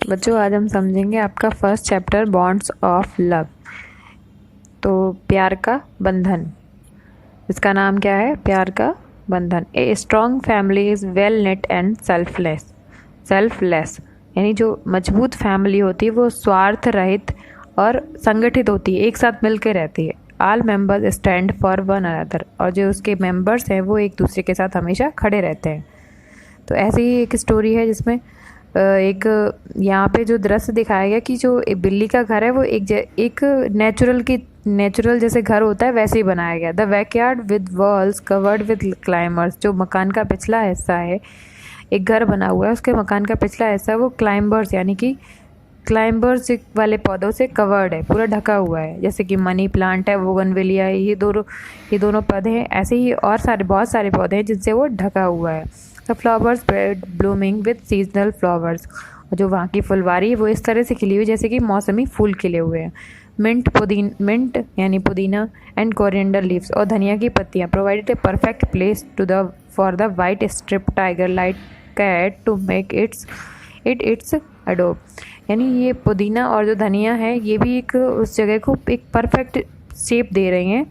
बच्चों, आज हम समझेंगे आपका first chapter bonds of love. तो प्यार का बंधन, इसका नाम क्या है? प्यार का बंधन। A strong family is well net and selfless यानी जो मजबूत फैमिली होती है वो स्वार्थ रहित और संगठित होती है, एक साथ मिलकर रहती है। All members stand for one another, और जो उसके मेंबर्स हैं वो एक दूसरे के साथ हमेशा खड़े रहते हैं। तो ऐसी ही एक स्टोरी है जिसमें एक यहाँ पे जो दृश्य दिखाया गया कि जो एक बिल्ली का घर है वो एक नेचुरल जैसे घर होता है वैसे ही बनाया गया। The backyard with walls covered with climbers, जो मकान का पिछला हिस्सा है, एक घर बना हुआ है, उसके मकान का पिछला हिस्सा वो क्लाइंबर्स यानी कि क्लाइंबर्स वाले पौधों से कवर्ड है, पूरा ढका हुआ है। जैसे कि मनी प्लांट है, बोगनविलिया है, ये दोनों पौधे हैं। ऐसे ही और बहुत सारे पौधे हैं जिनसे वो ढका हुआ है। The flowers blooming with seasonal flowers, जो वहाँ की फुलवारी है वो इस तरह से खिली हुई जैसे कि मौसमी फूल खिले हुए हैं। मिंट यानी पुदीना एंड कोरिएंडर लीव्स, और धनिया की पत्तियाँ provided a perfect place for the white strip tiger like cat to make its अडोब। यानी ये पुदीना और जो धनिया है ये भी एक उस जगह को एक परफेक्ट शेप दे रही हैं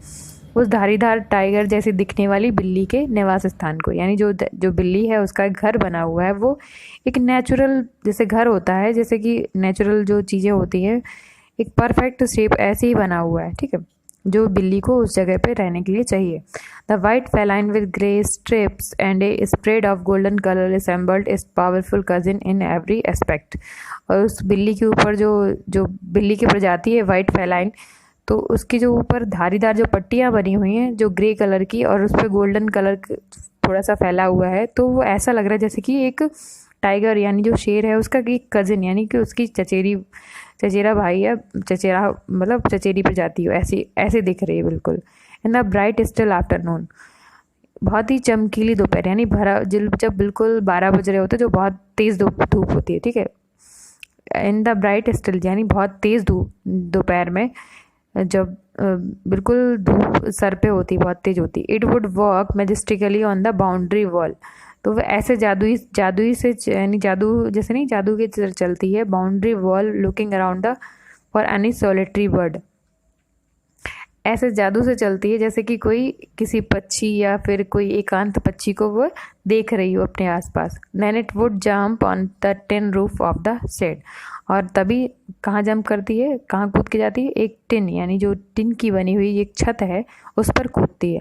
उस धारीदार टाइगर जैसी दिखने वाली बिल्ली के निवास स्थान को। यानी जो बिल्ली है उसका घर बना हुआ है वो एक नेचुरल जैसे घर होता है, जैसे कि नेचुरल जो चीज़ें होती हैं एक परफेक्ट शेप ऐसे ही बना हुआ है, ठीक है, जो बिल्ली को उस जगह पे रहने के लिए चाहिए। The white feline with grey stripes and a spread of golden colour resembled its powerful cousin in every aspect. और उस बिल्ली के ऊपर जो बिल्ली की प्रजाति है वाइट फेलाइन, तो उसकी जो ऊपर धारीदार जो पट्टियाँ बनी हुई हैं जो ग्रे कलर की, और उस पर गोल्डन कलर थोड़ा सा फैला हुआ है, तो वो ऐसा लग रहा है जैसे कि एक टाइगर यानी जो शेर है उसका एक कजिन यानी कि उसकी चचेरा भाई या चचेरी प्रजाति हो, ऐसे दिख रही है बिल्कुल। In the bright still afternoon, बहुत ही चमकीली दोपहर यानी जब बिल्कुल 12 बज रहे होते जो बहुत तेज़ धूप होती है, ठीक है। इन द ब्राइट स्टिल यानी बहुत तेज़ धूप दोपहर में जब बिल्कुल धूप सर पे होती, बहुत तेज होती। It would walk majestically on the boundary wall, तो वह ऐसे जादुई से यानी जादू जैसे नहीं जादू की तरह चलती है boundary wall, looking around the for any solitary bird, ऐसे जादू से चलती है जैसे कि कोई किसी पक्षी या फिर कोई एकांत पक्षी को वो देख रही हो अपने आसपास। Then it would jump on the tin roof of the shed, और तभी कहाँ जंप करती है, कहाँ कूद के जाती है? एक टिन यानी जो टिन की बनी हुई एक छत है उस पर कूदती है।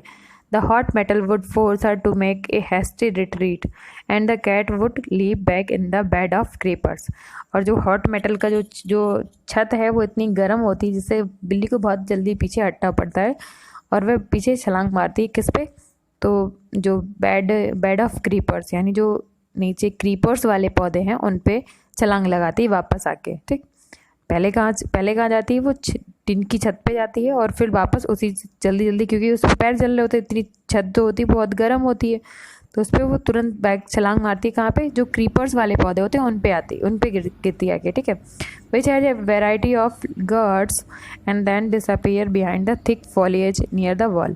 The hot metal would force her to make a hasty retreat and the cat would leap back in the bed of creepers, और जो हॉट मेटल का जो छत है वो इतनी गर्म होती है जिससे बिल्ली को बहुत जल्दी पीछे हटना पड़ता है, और वह पीछे छलांग मारती है। किस पे? तो जो बेड ऑफ क्रीपर्स यानी जो नीचे क्रीपर्स वाले पौधे हैं उन पे छलांग लगाती है वापस आके, ठीक। पहले कहाँ जाती है? वो टिन की छत पे जाती है और फिर वापस उसी जल्दी क्योंकि उस पर पैर जल रहे होते, इतनी छत जो होती है बहुत गर्म होती है, तो उस पर वो तुरंत बैक छलांग मारती है। कहाँ पे? जो क्रीपर्स वाले पौधे होते हैं उन पे गिरती आके, ठीक है। Which has a variety of gourds and then disappear behind the thick foliage near the wall,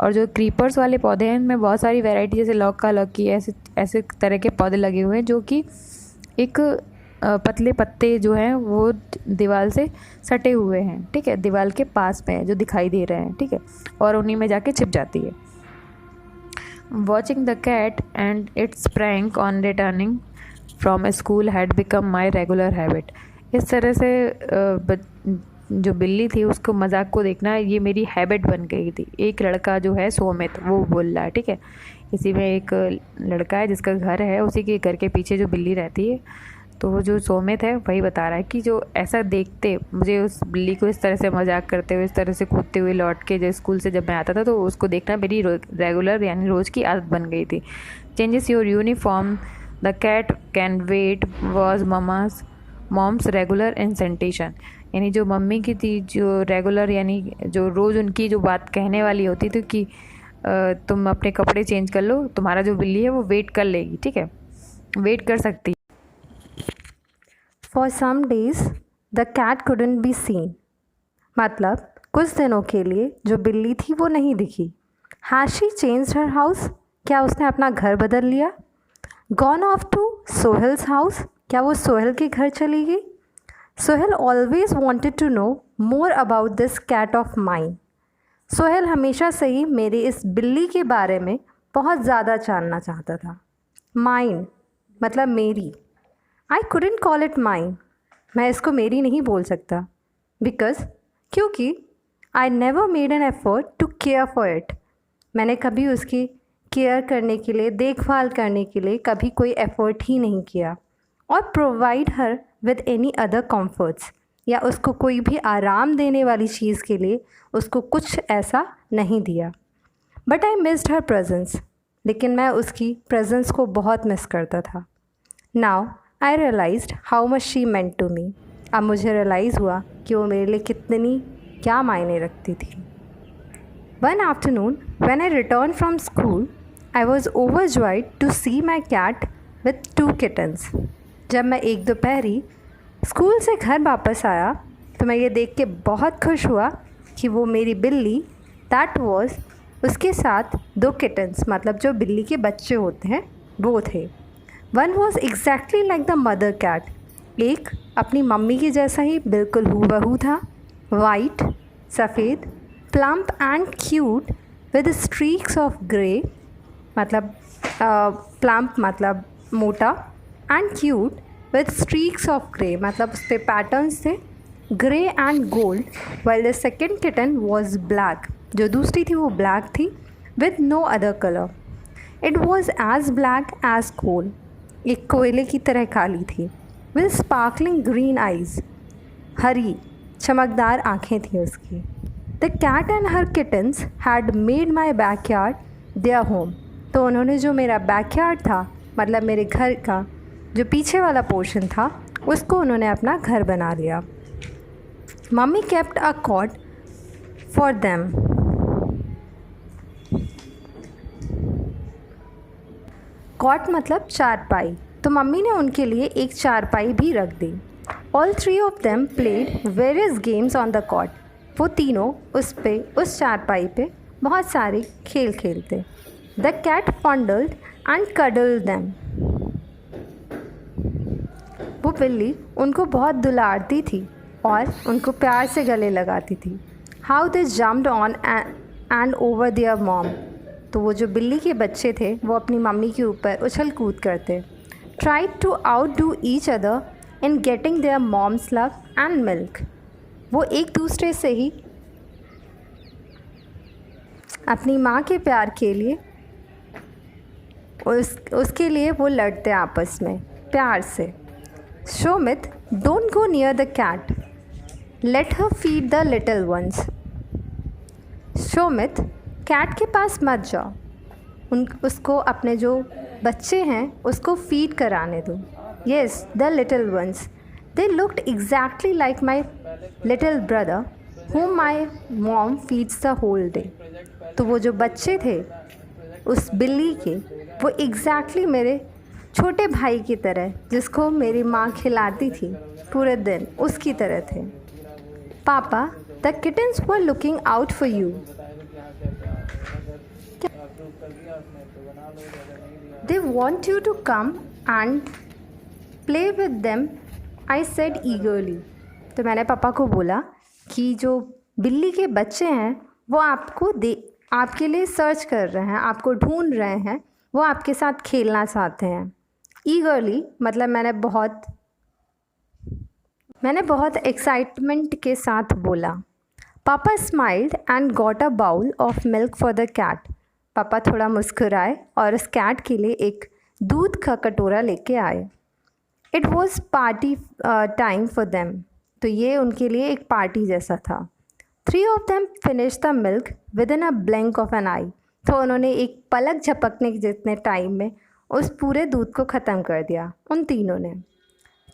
और जो क्रीपर्स वाले पौधे हैं इनमें बहुत सारी वैरायटी जैसे लौकी ऐसे तरह के पौधे लगे हुए हैं जो कि एक पतले पत्ते जो हैं वो दीवार से सटे हुए हैं, ठीक है, दीवार के पास में है जो दिखाई दे रहे हैं, ठीक है, और उन्हीं में जाके छिप जाती है। Watching the cat and its prank on returning from school had become my regular habit. इस तरह से जो बिल्ली थी उसको मजाक को देखना ये मेरी हैबिट बन गई थी। एक लड़का जो है सोमित वो बोल रहा है, ठीक है, इसी में एक लड़का है जिसका घर है, उसी के घर के पीछे जो बिल्ली रहती है, तो वो जो सोमित है वही बता रहा है कि जो ऐसा देखते मुझे उस बिल्ली को इस तरह से मजाक करते हुए, इस तरह से कूदते हुए लौट के जो स्कूल से जब मैं आता था तो उसको देखना मेरी रेगुलर यानी रोज़ की आदत बन गई थी। Changes your uniform the cat can wait was mom's regular incantation, यानी जो मम्मी की थी जो रेगुलर यानी जो रोज़ उनकी जो बात कहने वाली होती थी कि तुम अपने कपड़े चेंज कर लो, तुम्हारा जो बिल्ली है वो वेट कर लेगी, ठीक है, वेट कर सकती। For some days the cat couldn't be seen, मतलब कुछ दिनों के लिए जो बिल्ली थी वो नहीं दिखी। Has she changed her house? क्या उसने अपना घर बदल लिया? Gone off to Sohail's house? क्या वो सोहेल के घर चली गई? Sohail always wanted to know more about this cat of mine. Sohail हमेशा से ही मेरी इस बिल्ली के बारे में बहुत ज़्यादा जानना चाहता था। माइन मतलब मेरी। I couldn't call it mine, मैं इसको मेरी नहीं बोल सकता। क्योंकि I never made an effort to care for it. मैंने कभी उसकी केयर करने के लिए, देखभाल करने के लिए कभी कोई एफ़र्ट ही नहीं किया, और provide her with any other comforts, या उसको कोई भी आराम देने वाली चीज़ के लिए उसको कुछ ऐसा नहीं दिया। But I missed her presence, लेकिन मैं उसकी प्रेजेंस को बहुत मिस करता था। Now I realized how much she meant to me. अब मुझे रियलाइज़ हुआ कि वो मेरे लिए कितनी क्या मायने रखती थी। One afternoon, when I returned from school, I was overjoyed to see my cat with 2 kittens. जब मैं एक दोपहरी स्कूल से घर वापस आया तो मैं ये देख के बहुत खुश हुआ कि वो मेरी बिल्ली दैट वॉज उसके साथ 2 किटन्स, मतलब जो बिल्ली के बच्चे होते हैं वो थे। One was exactly like the mother cat, एक अपनी मम्मी के जैसा ही बिल्कुल हूबहू था, वाइट सफ़ेद, plump and cute with streaks of grey, मतलब प्लम्प मतलब मोटा, and cute with streaks of grey मतलब उस पर पैटर्न्स थे grey and gold. While the second kitten was black, जो दूसरी थी वो ब्लैक थी with no other colour. It was as black as coal, एक कोयले की तरह काली थी, विद स्पार्कलिंग ग्रीन आइज़, हरी चमकदार आँखें थी उसकी। The cat and her kittens had made my backyard their home. तो उन्होंने जो मेरा बैकयार्ड था, मतलब मेरे घर का जो पीछे वाला पोर्शन था, उसको उन्होंने अपना घर बना लिया। Mummy kept a cot for them. Cot मतलब चारपाई, तो मम्मी ने उनके लिए एक चारपाई भी रख दी। All 3 of them played various games on the cot. वो तीनों उस चारपाई पे बहुत सारे खेल खेलते। The cat fondled and cuddled them. वो बिल्ली उनको बहुत दुलारती थी और उनको प्यार से गले लगाती थी। How they jumped on and over there mom. तो वो जो बिल्ली के बच्चे थे वो अपनी मम्मी के ऊपर उछल कूद करते। Tried to outdo each other in getting their mom's love and milk. वो एक दूसरे से ही अपनी माँ के प्यार के लिए उसके लिए वो लड़ते आपस में प्यार से। Shomit, don't go near the cat, let her feed the little ones. Shomit, cat के पास मत जाओ, उसको अपने जो बच्चे हैं उसको फीड कराने दो। Yes, the little ones, they looked exactly like my little brother whom my mom feeds the whole day. तो वो जो बच्चे थे उस बिल्ली के, वो एग्जैक्टली मेरे छोटे भाई की तरह, जिसको मेरी माँ खिलाती थी पूरे दिन, उसकी तरह थे। Papa, the kittens were looking out for you. They want you to come and play with them, I said eagerly. तो मैंने पापा को बोला कि जो बिल्ली के बच्चे हैं वो आपके लिए सर्च कर रहे हैं, आपको ढूंढ रहे हैं, वो आपके साथ खेलना चाहते हैं। ईगरली मतलब मैंने बहुत एक्साइटमेंट के साथ बोला। Papa smiled and got a bowl of milk for the cat. Papa थोड़ा मुस्कुराए और उस कैट के लिए एक दूध का कटोरा लेके आए। It was party time for them. तो ये उनके लिए एक पार्टी जैसा था। 3 of them finish the milk within a blink of an eye. तो उन्होंने एक पलक झपकने के जितने टाइम में उस पूरे दूध को ख़त्म कर दिया उन तीनों ने।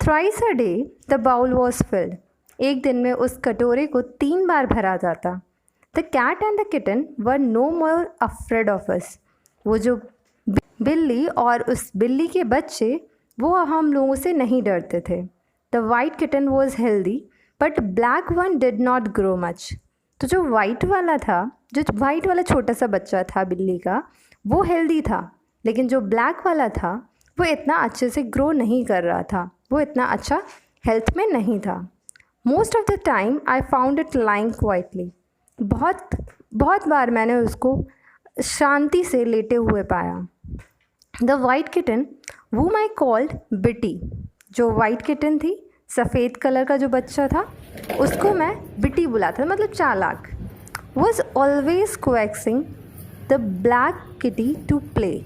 Thrice a day the bowl was filled. एक दिन में उस कटोरे को 3 बार भरा जाता। The cat and the kitten were no more afraid of us. वो जो बिल्ली और उस बिल्ली के बच्चे वो हम लोगों से नहीं डरते थे। The white kitten was healthy but black one did not grow much. तो जो वाइट वाला छोटा सा बच्चा था बिल्ली का, वो हेल्दी था, लेकिन जो ब्लैक वाला था वो इतना अच्छे से ग्रो नहीं कर रहा था, वो इतना अच्छा हेल्थ में नहीं था। Most of the time I found it lying quietly, बहुत बार मैंने उसको शांति से लेटे हुए पाया। The white kitten whom I called बिटी, जो वाइट किटन थी, सफ़ेद कलर का जो बच्चा था, उसको मैं बिटी बुलाता, मतलब चालाक, was always coaxing the black kitty to play।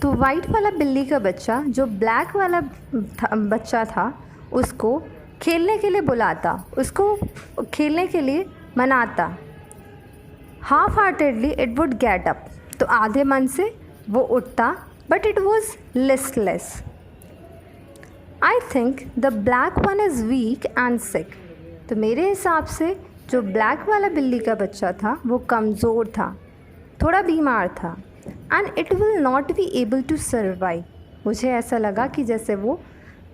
तो वाइट वाला बिल्ली का बच्चा जो ब्लैक वाला बच्चा था उसको खेलने के लिए बुलाता, उसको खेलने के लिए मनाता। Half heartedly it would get up, तो आधे मन से वो उठता, but it was listless. I think the black one is weak and sick, तो मेरे हिसाब से जो ब्लैक वाला बिल्ली का बच्चा था वो कमज़ोर था, थोड़ा बीमार था। And it will not be able to survive, मुझे ऐसा लगा कि जैसे वो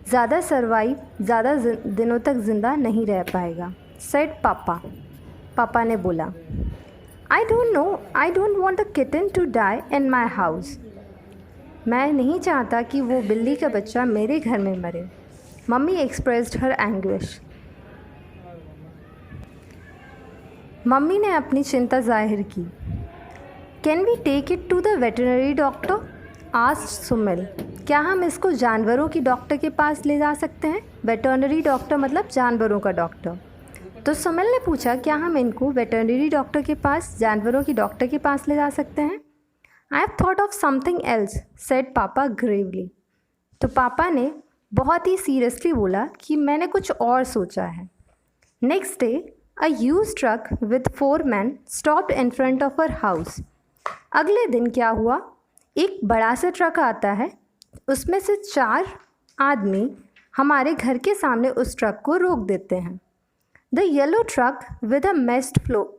ज़्यादा दिनों तक ज़िंदा नहीं रह पाएगा। सेड पापा ने बोला, I don't want a kitten to die in my house. मैं नहीं चाहता कि वो बिल्ली का बच्चा मेरे घर में मरे। Mummy expressed her anguish, mummy ने अपनी चिंता जाहिर की। Can we take it to the veterinary doctor, asked Sumil. क्या हम इसको जानवरों की डॉक्टर के पास ले जा सकते हैं? वेटरनरी डॉक्टर मतलब जानवरों का डॉक्टर। तो सुमिल ने पूछा, क्या हम इनको वेटरनरी डॉक्टर के पास, जानवरों की डॉक्टर के पास ले जा सकते हैं? I have thought of something else, said पापा ग्रेवली। तो पापा ने बहुत ही सीरियसली बोला कि मैंने कुछ और सोचा है। Next day a huge truck with 4 men stopped in front of our house. अगले दिन क्या हुआ, एक बड़ा सा ट्रक आता है, उसमें से 4 आदमी हमारे घर के सामने उस ट्रक को रोक देते हैं। The yellow truck with a messed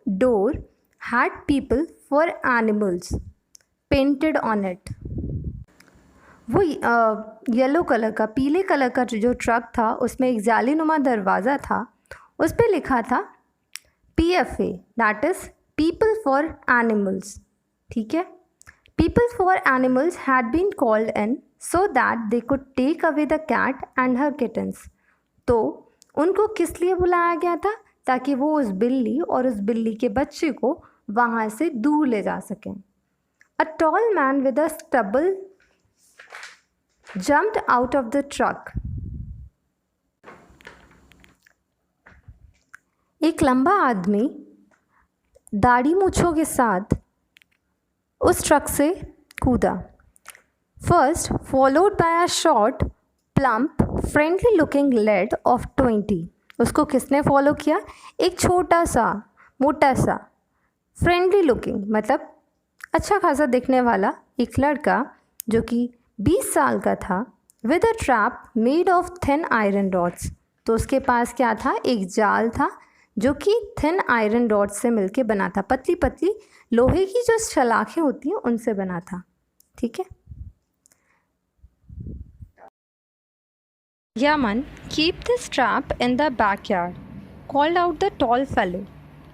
door had people for animals painted on it. वो येलो कलर का, पीले कलर का जो ट्रक था उसमें एक जालीनुमा दरवाज़ा था, उस पर लिखा था PFA, that is people for animals. ठीक है, people for animals had been called in so that they could take away the cat and her kittens. तो उनको किस लिए बुलाया गया था? ताकि वो उस बिल्ली और उस बिल्ली के बच्चे को वहाँ से दूर ले जा सकें। A tall man with a stubble jumped out of the truck. एक लंबा आदमी दाढ़ी मूंछों के साथ उस ट्रक से कूदा। First, followed by a short, plump, friendly looking lad of 20. उसको किसने फॉलो किया? एक छोटा सा, मोटा सा, फ्रेंडली लुकिंग मतलब अच्छा खासा दिखने वाला एक लड़का जो कि 20 साल का था, with a trap made of thin iron rods. तो उसके पास क्या था? एक जाल था जो कि थिन आयरन रॉड्स से मिलके बना था, पतली पतली लोहे की जो सलाखें होती हैं उनसे बना था। ठीक है। Yemen, keep this trap in the backyard, called out the tall fellow.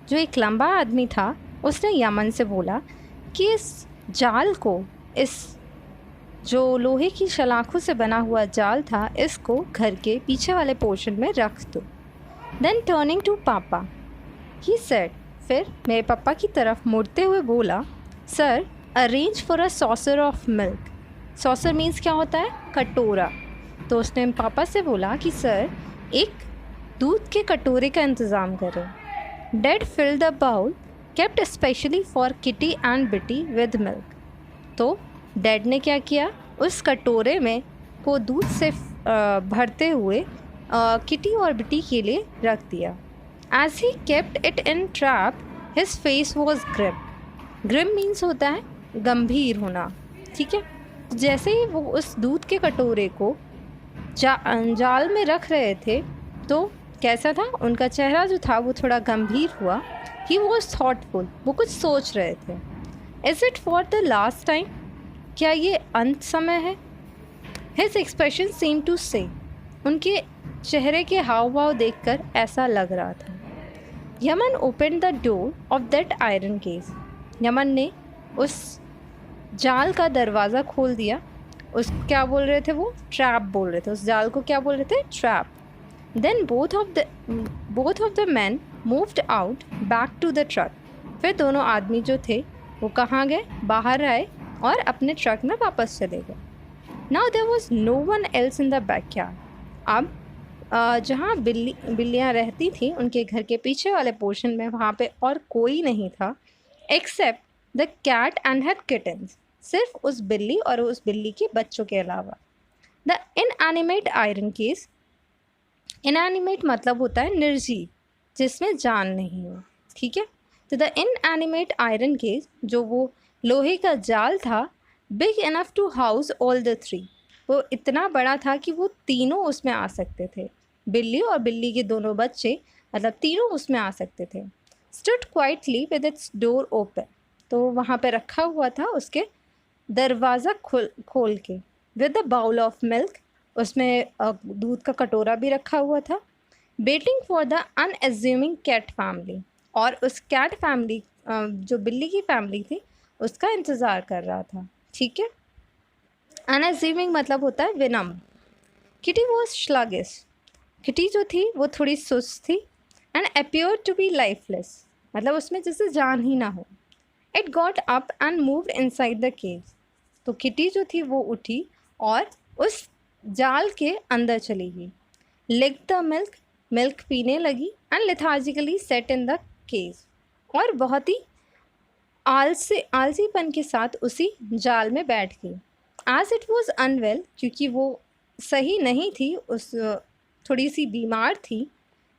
जो एक लंबा आदमी था उसने यमन से बोला कि इस जाल को, इस जो लोहे की सलाखों से बना हुआ जाल था, इसको घर के पीछे वाले पोर्शन में रख दो। देन टर्निंग टू पापा ही सेड, फिर मेरे पापा की तरफ मुड़ते हुए बोला, sir arrange for a saucer of milk. Saucer means क्या होता है? कटोरा। तो उसने पापा से बोला कि सर एक दूध के कटोरे का इंतज़ाम करें। Dad filled the bowl kept specially for Kitty and Bitty with milk. तो डैड ने क्या किया, उस कटोरे में को दूध से भरते हुए किटी और बिटी के लिए रख दिया। As he kept it in trap his face was grim. Grim means होता है गंभीर होना। ठीक है, जैसे ही वो उस दूध के कटोरे को जाल में रख रहे थे तो कैसा था, उनका चेहरा जो था वो थोड़ा गंभीर हुआ। ही वॉज थॉटफुल, वो कुछ सोच रहे थे। Is it for the last time, क्या ये अंत समय है? हिज एक्सप्रेशन सीम टू से, उनके चेहरे के हाव भाव देखकर ऐसा लग रहा था। Yemen open the door of that iron case. Yemen ने उस जाल का दरवाज़ा खोल दिया उस क्या बोल रहे थे वो? ट्रैप बोल रहे थे। उस जाल को क्या बोल रहे थे? Trap. Then both of the man moved out back to the truck. फिर दोनों आदमी जो थे वो कहाँ गए? बाहर आए और अपने ट्रक में वापस चले गए। Now there was no one else in the backyard. अब जहाँ बिल्लियाँ रहती थी उनके घर के पीछे वाले पोर्शन में, वहाँ पे और कोई नहीं था except the cat and her kittens. सिर्फ उस बिल्ली और उस बिल्ली के बच्चों के अलावा। The inanimate iron case, inanimate मतलब होता है निर्जीव, जिसमें जान नहीं हो, ठीक है। तो द इनएनिमेट आयरन केस, जो वो लोहे का जाल था, big enough to house all the three, वो इतना बड़ा था कि वो तीनों उसमें आ सकते थे। बिल्ली और बिल्ली के दोनों बच्चे, मतलब तीनों उसमें आ सकते थे। Stood quietly with its door open, तो वहाँ पे रखा हुआ था उसके दरवाज़ा खोल के। With the bowl of milk, उसमें दूध का कटोरा भी रखा हुआ था। Waiting for the unassuming cat family, और उस कैट फैमिली, जो बिल्ली की फैमिली थी, उसका इंतज़ार कर रहा था, ठीक है। अनएज्यूमिंग मतलब होता है विनम्र। किटी वॉज स्लगिश, किटी जो थी वो थोड़ी सुस्त थी। And appeared to be lifeless, मतलब उसमें जैसे जान ही ना हो। It got up and moved inside the cave, तो किटी जो थी वो उठी और उस जाल के अंदर चली गई। लिक द मिल्क, मिल्क पीने लगी। And lethargically sat in the cave, और बहुत ही आलसीपन के साथ उसी जाल में बैठ गई। एज इट वॉज अनवेल, क्योंकि वो सही नहीं थी, उस थोड़ी सी बीमार थी।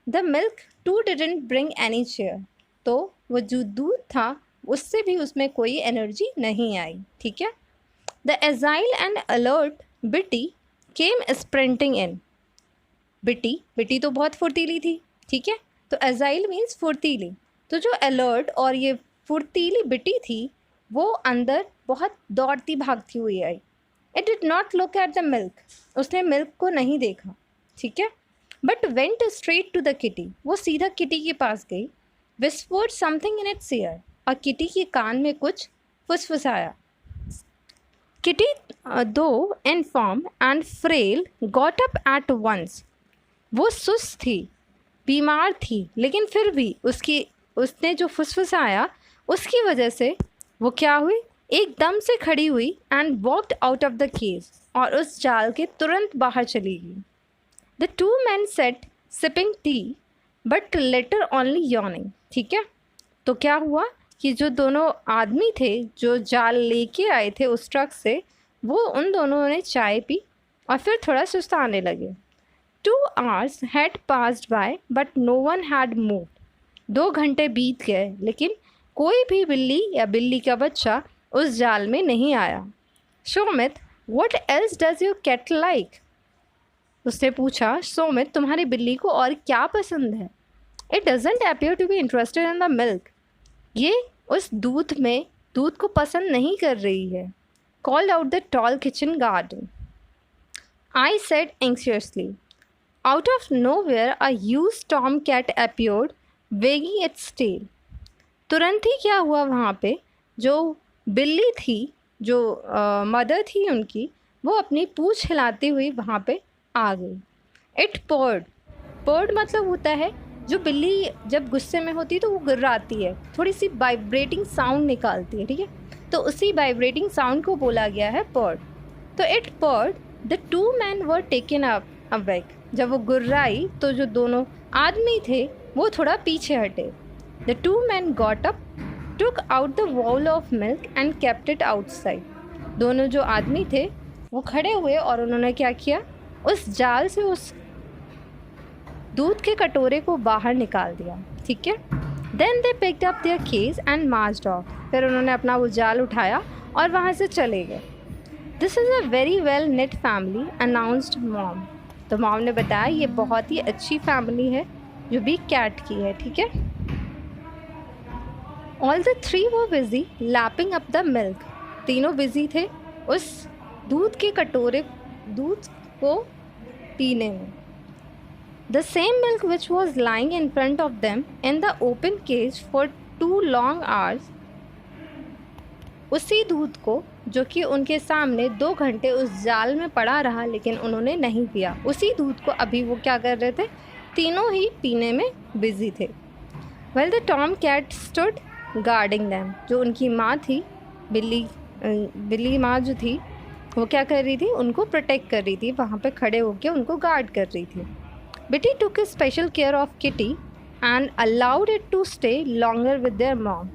The milk too didn't bring any cheer, तो वो जो दूध था उससे भी उसमें कोई एनर्जी नहीं आई, ठीक है। द एजाइल एंड अलर्ट बिटी केम स्प्रिंटिंग इन, बिटी तो बहुत फुर्तीली थी, ठीक है। तो एजाइल मीन्स फुर्तीली, तो जो अलर्ट और ये फुर्तीली बिटी थी वो अंदर बहुत दौड़ती भागती हुई आई। It did not look at the milk, उसने मिल्क को नहीं देखा, ठीक है। But went straight to the Kitty, वो सीधा किटी के पास गई। Whispered something in its ear, और किटी के कान में कुछ फुसफुसाया। Kitty though infirm and frail got up at once, वो सुस्त थी, बीमार थी, लेकिन फिर भी उसने जो फुसफुसाया उसकी वजह से वो क्या हुई? एकदम से खड़ी हुई। And walked out of the cave, और उस जाल के तुरंत बाहर चली गई। The two man set sipping T but later only yawning, ठीक है। तो क्या हुआ कि जो दोनों आदमी थे जो जाल लेके आए थे उस ट्रक से, वो उन दोनों ने चाय पी और फिर थोड़ा सुस्ताने लगे। 2 hours had passed by but no one had moved, 2 घंटे बीत गए लेकिन कोई भी बिल्ली या बिल्ली का बच्चा उस जाल में नहीं आया। सोमित, what else does your cat like? उसने पूछा, सोमित तुम्हारी बिल्ली को और क्या पसंद है? It doesn't appear to be interested in the milk, ये उस दूध को पसंद नहीं कर रही है। Called out the tall kitchen garden, I said anxiously. Out of nowhere a huge tomcat appeared, wagging its tail. तुरंत ही क्या हुआ, वहाँ पे जो बिल्ली थी, जो मदर थी उनकी, वो अपनी पूँछ हिलाती हुई वहाँ पे आ गई। इट पर्ड मतलब होता है जो बिल्ली जब गुस्से में होती है तो वो गुर्राती है, थोड़ी सी वाइब्रेटिंग साउंड निकालती है, ठीक है। तो उसी वाइब्रेटिंग साउंड को बोला गया है पर्ड। तो it PERT, the 2 men were taken awake, जब वो गुर्राई तो जो दोनों आदमी थे वो थोड़ा पीछे हटे। The 2 men got up, took out the bowl of milk and kept it outside. दोनों जो आदमी थे वो खड़े हुए और उन्होंने क्या किया, उस जाल से उस दूध के कटोरे को बाहर निकाल दिया, ठीक है। Then they picked up their case and marched off. फिर उन्होंने अपना वो जाल उठाया और वहाँ से चले गए। This is a very well knit family, announced mom. तो मॉम ने बताया ये बहुत ही अच्छी फैमिली है जो बिग कैट की है, ठीक है। All the 3 were busy lapping up the milk. तीनों बिजी थे उस दूध के कटोरे, दूध को पीने में। The same milk which was lying in front of them in the open cage for 2 long hours, उसी दूध को जो कि उनके सामने 2 घंटे उस जाल में पड़ा रहा, लेकिन उन्होंने नहीं पिया। उसी दूध को अभी वो क्या कर रहे थे, तीनों ही पीने में बिजी थे। Well the tom cat stood guarding them, जो उनकी माँ थी, बिल्ली माँ जो थी, वो क्या कर रही थी, उनको प्रोटेक्ट कर रही थी, वहाँ पे खड़े होकर उनको गार्ड कर रही थी। Bitty took special care of Kitty and allowed it to stay longer with their mom.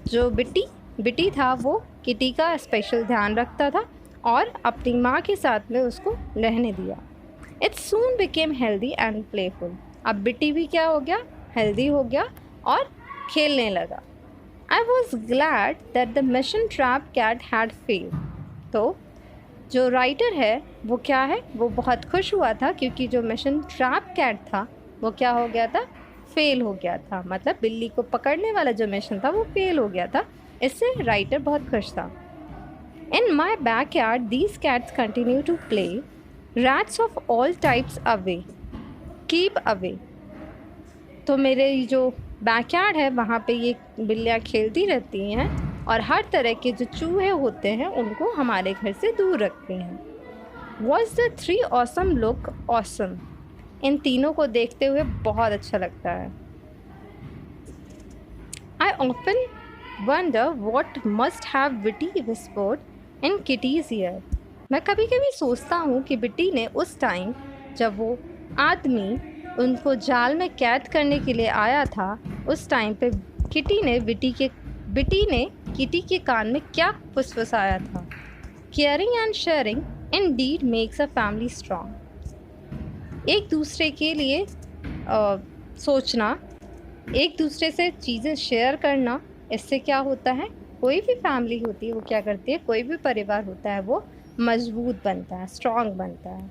जो बिटी था वो किटी का स्पेशल ध्यान रखता था और अपनी माँ के साथ में उसको रहने दिया। It soon became healthy and playful. अब बिटी भी क्या हो गया, हेल्दी हो गया और खेलने लगा। I was glad that the mission trap cat had failed. तो जो राइटर है वो क्या है, वो बहुत खुश हुआ था क्योंकि जो मिशन ट्रैप कैट था वो क्या हो गया था, फेल हो गया था। मतलब बिल्ली को पकड़ने वाला जो मिशन था वो फेल हो गया था। इससे राइटर बहुत खुश था। In my back yard these cats continue to play, rats of all types away keep away. तो मेरे जो बैकयार्ड है वहाँ पे ये बिल्लियाँ खेलती रहती हैं और हर तरह के जो चूहे होते हैं उनको हमारे घर से दूर रखती हैं। Was the 3 awesome look awesome. इन तीनों को देखते हुए बहुत अच्छा लगता है। I often wonder what must have Bitty whispered in Kitty's ear. मैं कभी कभी सोचता हूँ कि बिटी ने उस टाइम जब वो आदमी उनको जाल में कैद करने के लिए आया था, उस टाइम पे बिटी ने किटी के कान में क्या फुसफुसाया था। Caring and sharing Indeed makes a family strong. एक दूसरे के लिए सोचना, एक दूसरे से चीज़ें शेयर करना, इससे क्या होता है, कोई भी फैमिली होती है वो क्या करती है, कोई भी परिवार होता है वो मजबूत बनता है, स्ट्रॉन्ग बनता है।